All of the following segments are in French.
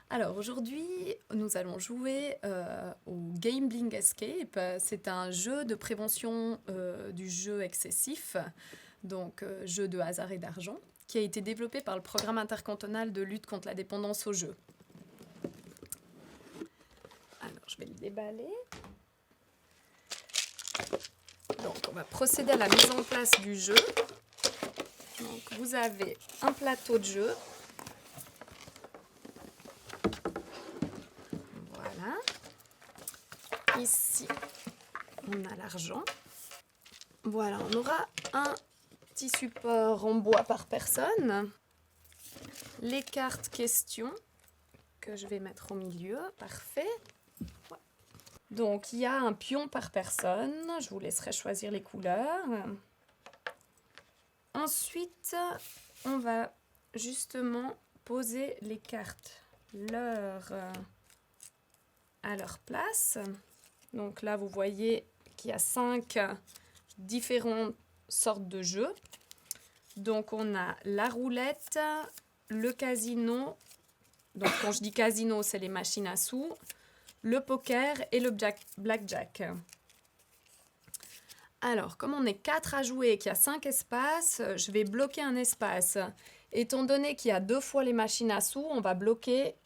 Alors aujourd'hui, nous allons jouer au Gambling Escape. C'est un jeu de prévention du jeu excessif, donc jeu de hasard et d'argent, qui a été développé par le programme intercantonal de lutte contre la dépendance au jeu. Alors je vais le déballer. Donc on va procéder à la mise en place du jeu. Donc vous avez un plateau de jeu. Voilà. Ici, on a l'argent. Voilà, on aura un petit support en bois par personne. Les cartes questions que je vais mettre au milieu. Parfait. Ouais. Donc, il y a un pion par personne. Je vous laisserai choisir les couleurs. Ensuite, on va justement poser les cartes à leur place. Donc là, vous voyez qu'il y a 5 différentes sortes de jeux. Donc on a la roulette, le casino. Donc quand je dis casino, c'est les machines à sous, le poker et le blackjack. Alors, comme on est 4 à jouer et qu'il y a 5 espaces, je vais bloquer un espace. Étant donné qu'il y a 2 fois les machines à sous, on va bloquer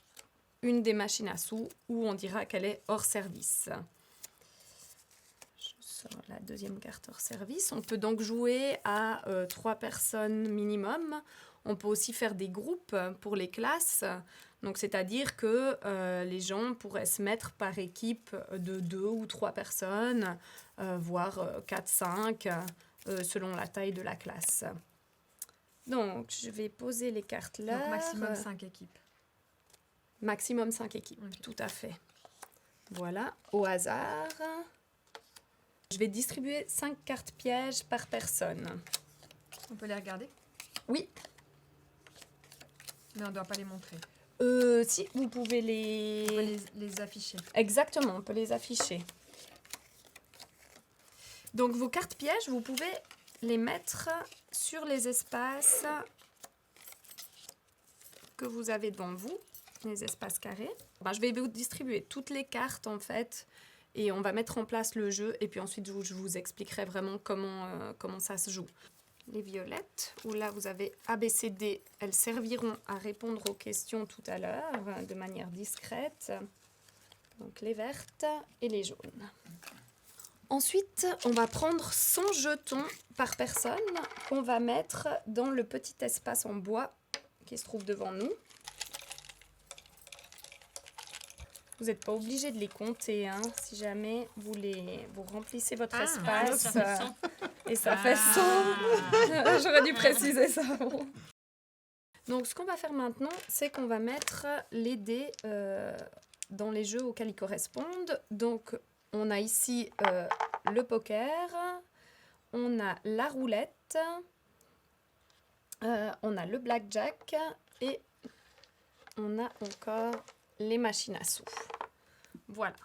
une des machines à sous où on dira qu'elle est hors service. Je sors la deuxième carte hors service. On peut donc jouer à 3 personnes minimum. On peut aussi faire des groupes pour les classes. Donc, c'est-à-dire que les gens pourraient se mettre par équipe de 2 ou 3 personnes, voire 4-5, selon la taille de la classe. Donc, je vais poser les cartes là. Donc, maximum 5 équipes. Maximum 5 équipes, okay. Tout à fait. Voilà, au hasard. Je vais distribuer 5 cartes pièges par personne. On peut les regarder? Oui. Mais on ne doit pas les montrer. Si, vous pouvez les afficher. Exactement, on peut les afficher. Donc, vos cartes pièges, vous pouvez les mettre sur les espaces que vous avez devant vous, les espaces carrés. Je vais vous distribuer toutes les cartes, en fait, et on va mettre en place le jeu, et puis ensuite, je vous expliquerai vraiment comment ça se joue. Les violettes, où là, vous avez A, B, C, D. Elles serviront à répondre aux questions tout à l'heure, de manière discrète. Donc, les vertes et les jaunes. Ensuite, on va prendre 100 jetons par personne qu'on va mettre dans le petit espace en bois qui se trouve devant nous. Vous n'êtes pas obligé de les compter, hein, si jamais vous remplissez votre espace. Et ça fait 100. J'aurais dû préciser ça. Donc, ce qu'on va faire maintenant, c'est qu'on va mettre les dés dans les jeux auxquels ils correspondent. Donc, on a ici le poker, on a la roulette, on a le blackjack et on a encore les machines à sous. Voilà.